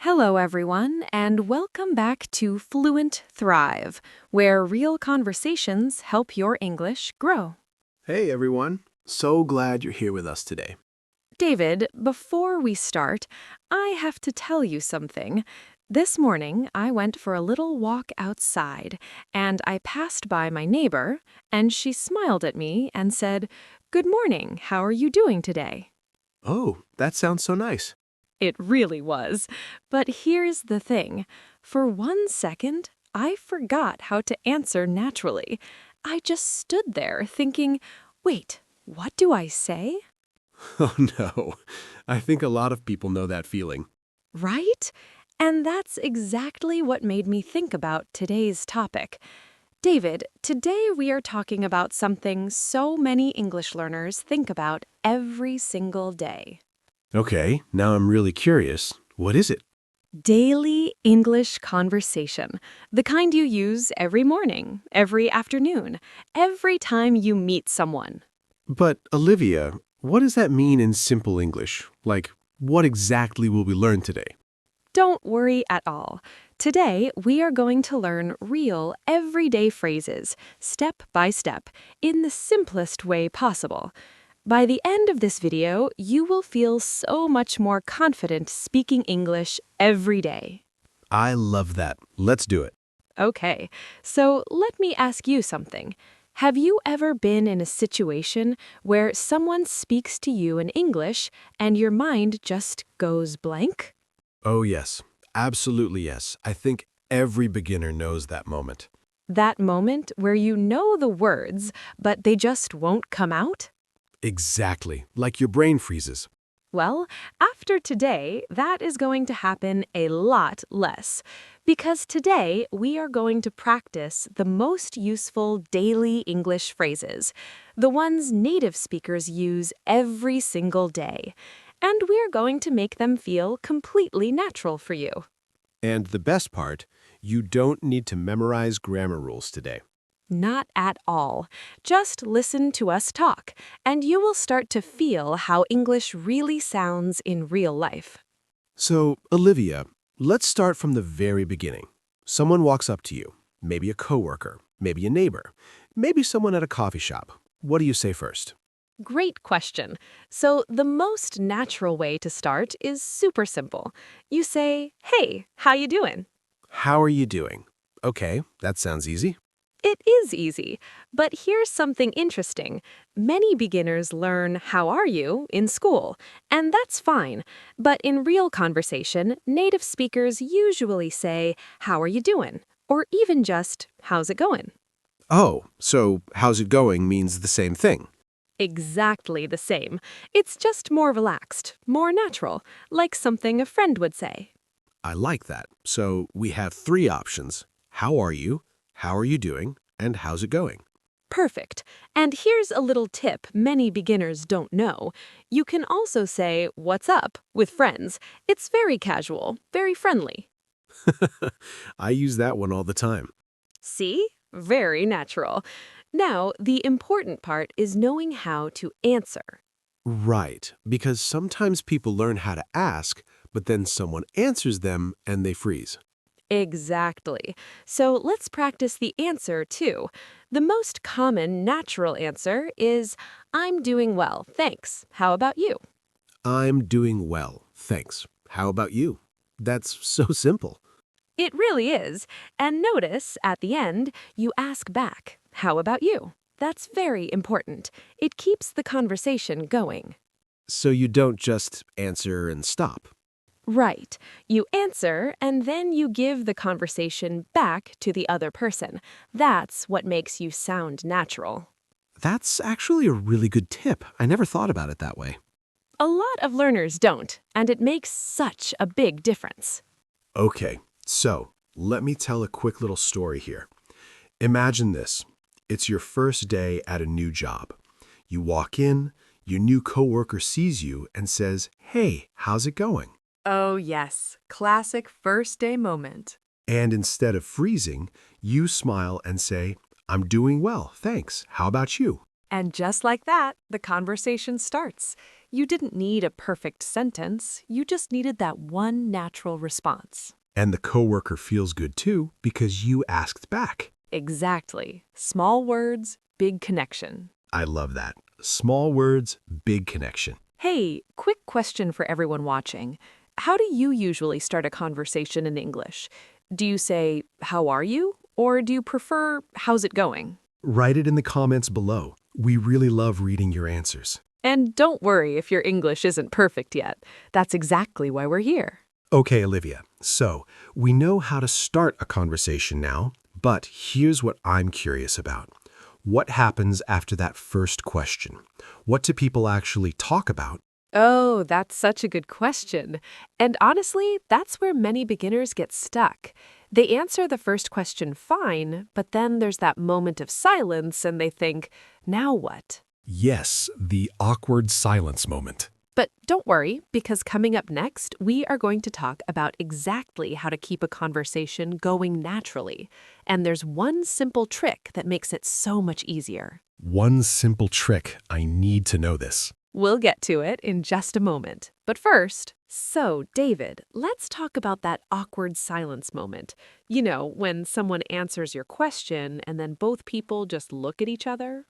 Hello, everyone, and welcome back to Fluent Thrive, where real conversations help your English grow. Hey everyone, so glad you're here with us today. David, before we start, I have to tell you something. This morning, I went for a little walk outside, and I passed by my neighbor, and she smiled at me and said, "Good morning, how are you doing today?" Oh, that sounds so nice. It really was. But here's the thing. For 1 second, I forgot how to answer naturally. I just stood there thinking, wait, what do I say? Oh no, I think a lot of people know that feeling. Right? And that's exactly what made me think about today's topic. David, today we are talking about something so many English learners think about every single day. Okay, now I'm really curious. What is it? Daily English conversation, the kind you use every morning, every afternoon, every time you meet someone. But Olivia, what does that mean in simple English? Like, what exactly will we learn today? Don't worry at all. Today, we are going to learn real, everyday phrases, step by step, in the simplest way possible. By the end of this video, you will feel so much more confident speaking English every day. I love that. Let's do it. Okay, so let me ask you something. Have you ever been in a situation where someone speaks to you in English and your mind just goes blank? Oh yes, absolutely yes. I think every beginner knows that moment. That moment where you know the words, but they just won't come out? Exactly, like your brain freezes. Well, after today, that is going to happen a lot less. Because today, we are going to practice the most useful daily English phrases, the ones native speakers use every single day. And we're going to make them feel completely natural for you. And the best part, you don't need to memorize grammar rules today. Not at all. Just listen to us talk, and you will start to feel how English really sounds in real life. So, Olivia, let's start from the very beginning. Someone walks up to you, maybe a coworker, maybe a neighbor, maybe someone at a coffee shop. What do you say first? Great question. So, the most natural way to start is super simple. You say, "Hey, how you doing?" How are you doing? Okay, that sounds easy. It is easy, but here's something interesting. Many beginners learn "How are you?" in school, and that's fine. But in real conversation, native speakers usually say, "How are you doing?" or even just, "How's it going?" Oh, so how's it going means the same thing. Exactly the same. It's just more relaxed, more natural, like something a friend would say. I like that. So we have three options. How are you doing, and how's it going? Perfect. And here's a little tip many beginners don't know. You can also say, "What's up?" with friends. It's very casual, very friendly. I use that one all the time. See? Very natural. Now, the important part is knowing how to answer. Right, because sometimes people learn how to ask, but then someone answers them and they freeze. Exactly. So let's practice the answer too. The most common natural answer is, "I'm doing well, thanks. How about you?" I'm doing well, thanks. How about you? That's so simple. It really is. And notice, at the end, you ask back, "How about you?" That's very important. It keeps the conversation going. So you don't just answer and stop. Right. You answer, and then you give the conversation back to the other person. That's what makes you sound natural. That's actually a really good tip. I never thought about it that way. A lot of learners don't, and it makes such a big difference. Okay, so let me tell a quick little story here. Imagine this. It's your first day at a new job. You walk in, your new coworker sees you and says, "Hey, how's it going?" Oh, yes. Classic first day moment. And instead of freezing, you smile and say, "I'm doing well, thanks. How about you?" And just like that, the conversation starts. You didn't need a perfect sentence, you just needed that one natural response. And the coworker feels good too because you asked back. Exactly. Small words, big connection. I love that. Small words, big connection. Hey, quick question for everyone watching. How do you usually start a conversation in English? Do you say, "How are you?" Or do you prefer, "How's it going?" Write it in the comments below. We really love reading your answers. And don't worry if your English isn't perfect yet. That's exactly why we're here. Okay, Olivia, so we know how to start a conversation now, but here's what I'm curious about. What happens after that first question? What do people actually talk about? Oh, that's such a good question. And honestly, that's where many beginners get stuck. They answer the first question fine, but then there's that moment of silence and they think, now what? Yes, the awkward silence moment. But don't worry, because coming up next, we are going to talk about exactly how to keep a conversation going naturally. And there's one simple trick that makes it so much easier. One simple trick. I need to know this. We'll get to it in just a moment. But first, so David, let's talk about that awkward silence moment. You know, when someone answers your question and then both people just look at each other.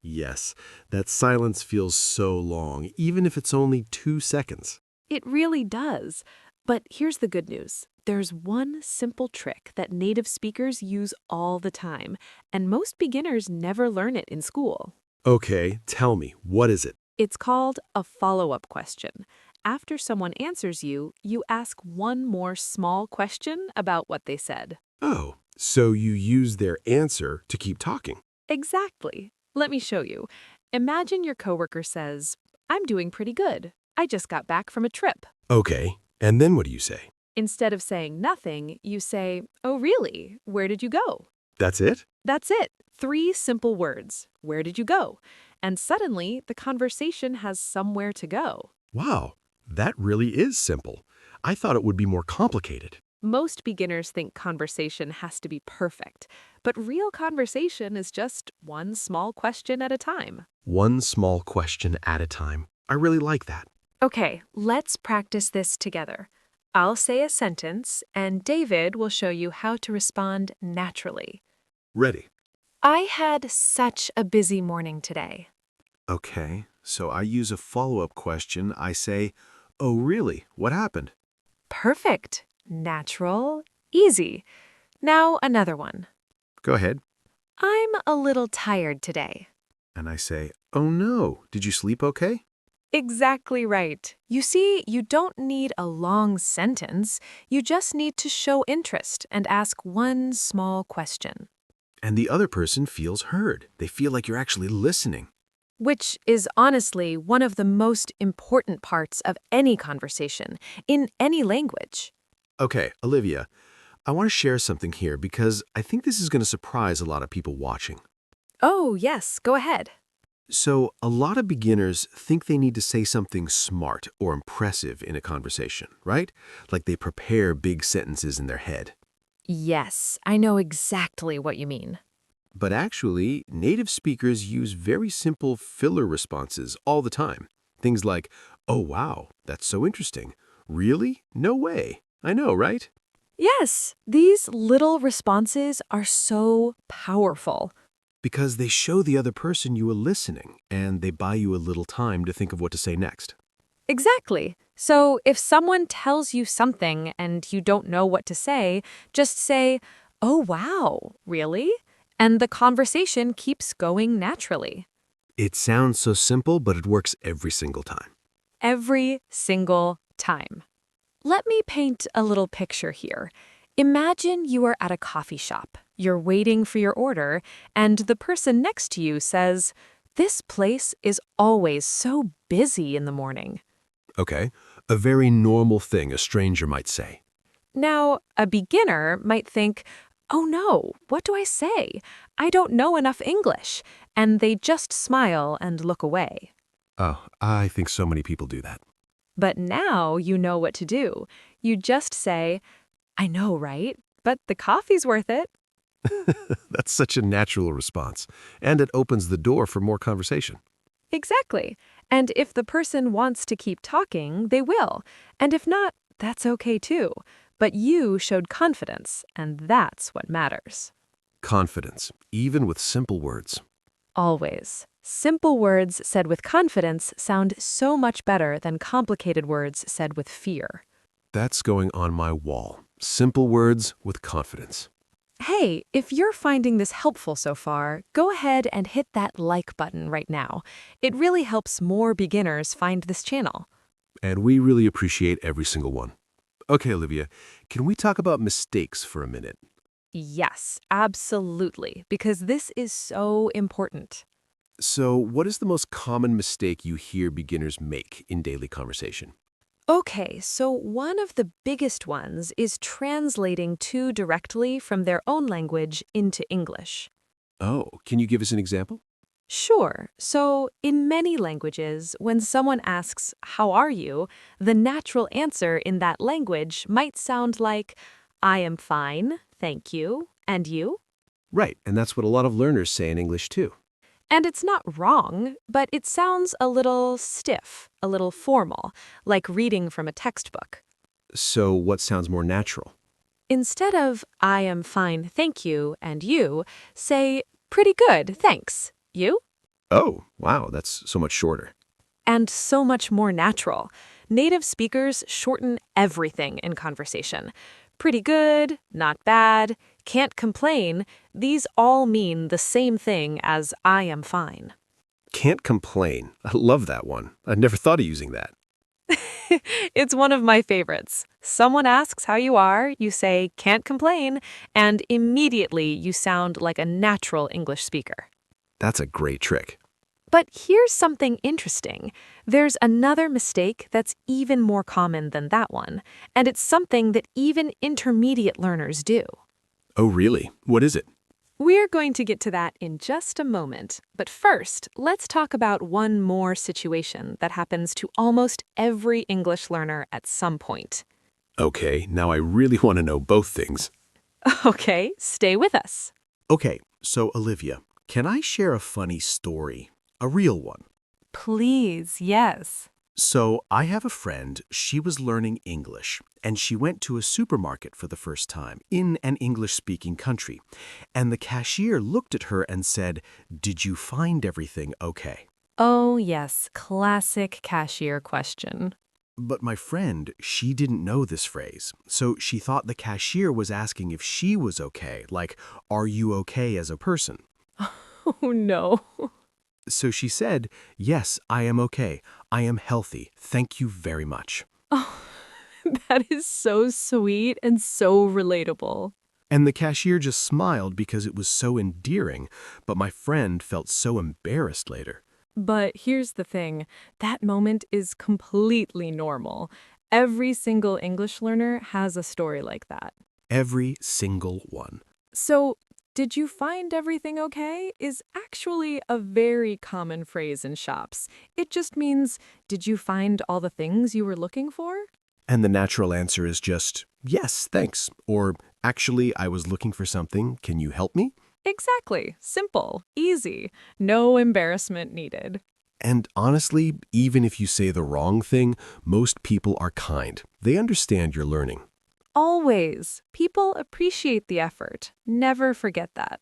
Yes, that silence feels so long, even if it's only 2 seconds. It really does. But here's the good news. There's one simple trick that native speakers use all the time, and most beginners never learn it in school. Okay, tell me, what is it? It's called a follow-up question. After someone answers you, you ask one more small question about what they said. Oh, so you use their answer to keep talking. Exactly. Let me show you. Imagine your coworker says, "I'm doing pretty good. I just got back from a trip." Okay, and then what do you say? Instead of saying nothing, you say, "Oh, really? Where did you go?" That's it? That's it. 3 simple words. Where did you go? And suddenly, the conversation has somewhere to go. Wow, that really is simple. I thought it would be more complicated. Most beginners think conversation has to be perfect, but real conversation is just one small question at a time. One small question at a time. I really like that. Okay, let's practice this together. I'll say a sentence, and David will show you how to respond naturally. Ready. I had such a busy morning today. Okay, so I use a follow-up question. I say, "Oh, really? What happened?" Perfect. Natural. Easy. Now another one. Go ahead. I'm a little tired today. And I say, "Oh no, did you sleep okay?" Exactly right. You see, you don't need a long sentence. You just need to show interest and ask one small question, And the other person feels heard. They feel like you're actually listening. which is honestly one of the most important parts of any conversation in any language. Okay, Olivia, I want to share something here because I think this is going to surprise a lot of people watching. Oh, yes, go ahead. So, a lot of beginners think they need to say something smart or impressive in a conversation, right? Like they prepare big sentences in their head. Yes, I know exactly what you mean. But actually, native speakers use very simple filler responses all the time. Things like, "Oh, wow, that's so interesting. Really? No way. I know, right?" Yes, these little responses are so powerful. Because they show the other person you are listening, and they buy you a little time to think of what to say next. Exactly. So if someone tells you something and you don't know what to say, just say, "Oh, wow, really?" And the conversation keeps going naturally. It sounds so simple, but it works every single time. Every single time. Let me paint a little picture here. Imagine you are at a coffee shop. You're waiting for your order, and the person next to you says, "This place is always so busy in the morning." Okay, a very normal thing a stranger might say. Now, a beginner might think, "Oh no, what do I say? I don't know enough English," and they just smile and look away. Oh, I think so many people do that. But now you know what to do. You just say, "I know, right? But the coffee's worth it." That's such a natural response, and it opens the door for more conversation. Exactly. And if the person wants to keep talking, they will. And if not, that's okay too. But you showed confidence, and that's what matters. Confidence, even with simple words. Always. Simple words said with confidence sound so much better than complicated words said with fear. That's going on my wall. Simple words with confidence. Hey, if you're finding this helpful so far, go ahead and hit that like button right now. It really helps more beginners find this channel. And we really appreciate every single one. Okay, Olivia, can we talk about mistakes for a minute? Yes, absolutely, because this is so important. So, what is the most common mistake you hear beginners make in daily conversation? Okay, so one of the biggest ones is translating too directly from their own language into English. Oh, can you give us an example? Sure. So, in many languages, when someone asks, "How are you?" the natural answer in that language might sound like, "I am fine, thank you. And you?" Right, and that's what a lot of learners say in English too. And it's not wrong, but it sounds a little stiff, a little formal, like reading from a textbook. So, what sounds more natural? Instead of, "I am fine, thank you, and you," say, "Pretty good, thanks. You?" Oh, wow, that's so much shorter. And so much more natural. Native speakers shorten everything in conversation. Pretty good, not bad, can't complain, these all mean the same thing as "I am fine." Can't complain. I love that one. I never thought of using that. It's one of my favorites. Someone asks how you are, you say, "Can't complain," and immediately you sound like a natural English speaker. That's a great trick. But here's something interesting. There's another mistake that's even more common than that one, and it's something that even intermediate learners do. Oh, really? What is it? We're going to get to that in just a moment, but first, let's talk about one more situation that happens to almost every English learner at some point. Okay, now I really want to know both things. Okay, stay with us. Okay, so Olivia, can I share a funny story? A real one. Please, yes. So, I have a friend, she was learning English, and she went to a supermarket for the first time in an English-speaking country. And the cashier looked at her and said, "Did you find everything okay?" Oh, yes, classic cashier question. But my friend, she didn't know this phrase, so she thought the cashier was asking if she was okay, like, "Are you okay as a person?" Oh, no. So she said, "Yes, I am okay. I am healthy. Thank you very much." Oh, that is so sweet and so relatable. And the cashier just smiled because it was so endearing, but my friend felt so embarrassed later. But here's the thing, that moment is completely normal. Every single English learner has a story like that. Every single one. So, "Did you find everything okay?" is actually a very common phrase in shops. It just means, "Did you find all the things you were looking for?" And the natural answer is just, "Yes, thanks." Or, "Actually, I was looking for something. Can you help me?" Exactly. Simple. Easy. No embarrassment needed. And honestly, even if you say the wrong thing, most people are kind. They understand you're learning. Always. People appreciate the effort. Never forget that.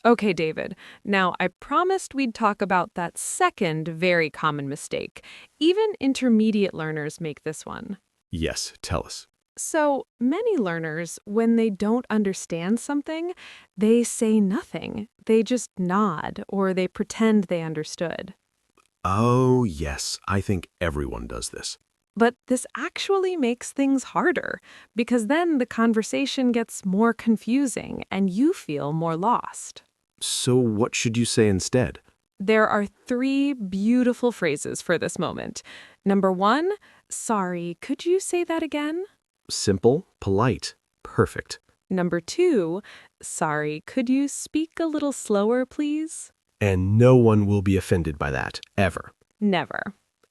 Okay, David. Now, I promised we'd talk about that second very common mistake. Even intermediate learners make this one. Yes, tell us. So, many learners, when they don't understand something, they say nothing. They just nod or they pretend they understood. Oh, yes, I think everyone does this. But this actually makes things harder because then the conversation gets more confusing and you feel more lost. So what should you say instead? There are 3 beautiful phrases for this moment. Number 1, "Sorry, could you say that again?" Simple, polite, perfect. Number 2, "Sorry, could you speak a little slower, please?" And no one will be offended by that, ever. Never.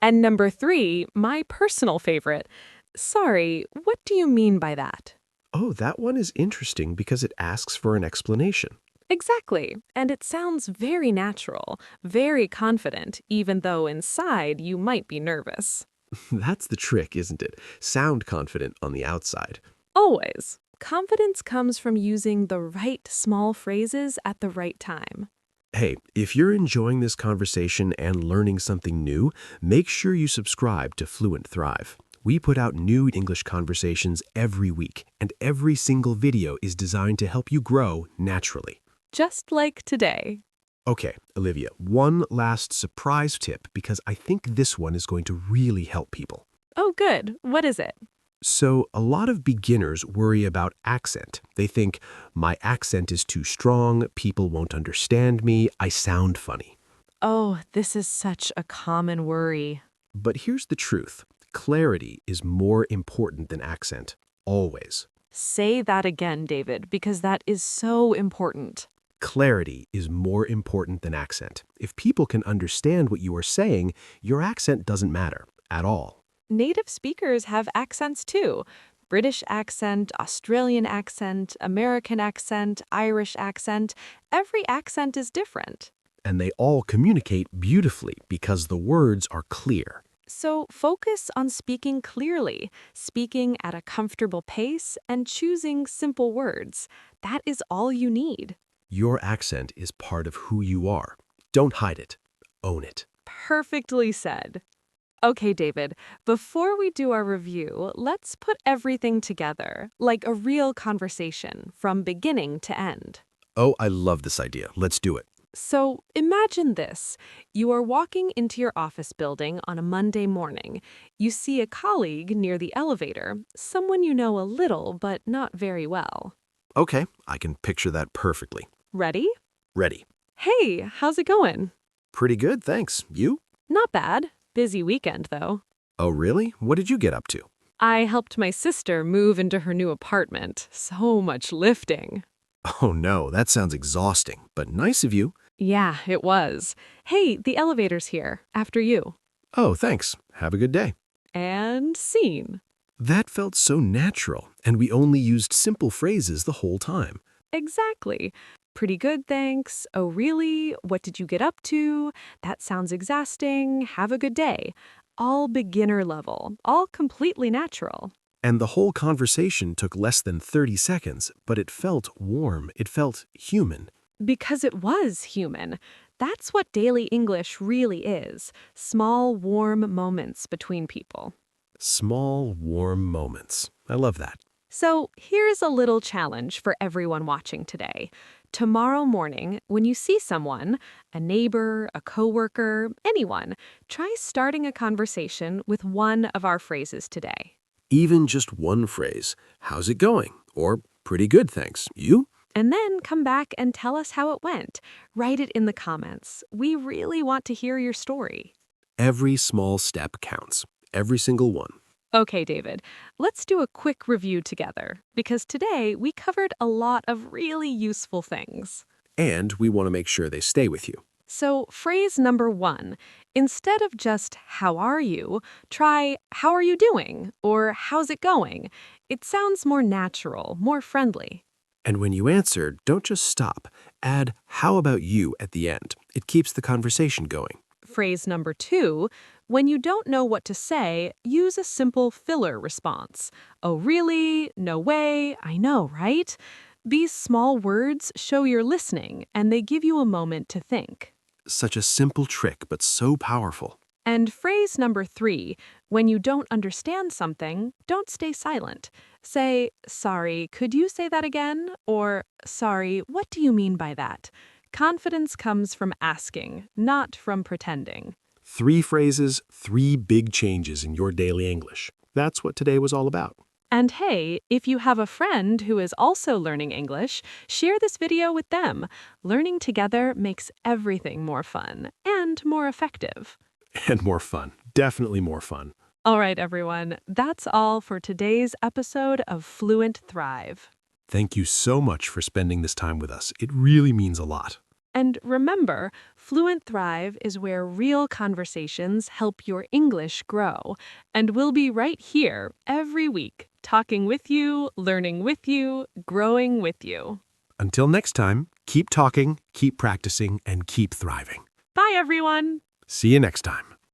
And number 3, my personal favorite, "Sorry, what do you mean by that?" Oh, that one is interesting because it asks for an explanation. Exactly. And it sounds very natural, very confident, even though inside you might be nervous. That's the trick, isn't it? Sound confident on the outside. Always. Confidence comes from using the right small phrases at the right time. Hey, if you're enjoying this conversation and learning something new, make sure you subscribe to Fluent Thrive. We put out new English conversations every week, and every single video is designed to help you grow naturally. Just like today. Okay, Olivia, one last surprise tip because I think this one is going to really help people. Oh, good. What is it? So, a lot of beginners worry about accent. They think, my accent is too strong, people won't understand me, I sound funny. Oh, this is such a common worry. But here's the truth. Clarity is more important than accent. Always. Say that again, David, because that is so important. Clarity is more important than accent. If people can understand what you are saying, your accent doesn't matter at all. Native speakers have accents too. British accent, Australian accent, American accent, Irish accent. Every accent is different. And they all communicate beautifully because the words are clear. So focus on speaking clearly, speaking at a comfortable pace, and choosing simple words. That is all you need. Your accent is part of who you are. Don't hide it. Own it. Perfectly said. Okay, David, before we do our review, let's put everything together, like a real conversation, from beginning to end. Oh, I love this idea. Let's do it. So imagine this. You are walking into your office building on a Monday morning. You see a colleague near the elevator, someone you know a little but not very well. Okay, I can picture that perfectly. Ready? Ready. Hey, how's it going? Pretty good, thanks. You? Not bad. Busy weekend, though. Oh, really? What did you get up to? I helped my sister move into her new apartment. So much lifting. Oh no, that sounds exhausting, but nice of you. Yeah, it was. Hey, the elevator's here. After you. Oh, thanks. Have a good day. And scene. That felt so natural, and we only used simple phrases the whole time. Exactly. Pretty good, thanks. Oh, really? What did you get up to? That sounds exhausting. Have a good day. All beginner level. All completely natural. And the whole conversation took less than 30 seconds, but it felt warm. It felt human. Because it was human. That's what daily English really is. Small, warm moments between people. Small, warm moments. I love that. So here's a little challenge for everyone watching today. Tomorrow morning, when you see someone, a neighbor, a coworker, anyone, try starting a conversation with one of our phrases today. Even just one phrase, how's it going? Or pretty good, thanks. You? And then come back and tell us how it went. Write it in the comments. We really want to hear your story. Every small step counts. Every single one. Okay, David, let's do a quick review together, because today we covered a lot of really useful things. And we want to make sure they stay with you. So, phrase number 1, instead of just how are you, try how are you doing or how's it going. It sounds more natural, more friendly. And when you answer, don't just stop. Add how about you at the end. It keeps the conversation going. Phrase number 2, when you don't know what to say, use a simple filler response. Oh, really? No way? I know, right? These small words show you're listening, and they give you a moment to think. Such a simple trick, but so powerful. And phrase number 3, when you don't understand something, don't stay silent. Say, sorry, could you say that again? Or, sorry, what do you mean by that? Confidence comes from asking, not from pretending. 3 phrases, 3 big changes in your daily English. That's what today was all about. And hey, if you have a friend who is also learning English, share this video with them. Learning together makes everything more fun and more effective. And more fun. Definitely more fun. All right, everyone, that's all for today's episode of Fluent Thrive. Thank you so much for spending this time with us. It really means a lot. And remember, Fluent Thrive is where real conversations help your English grow. And we'll be right here every week, talking with you, learning with you, growing with you. Until next time, keep talking, keep practicing, and keep thriving. Bye, everyone. See you next time.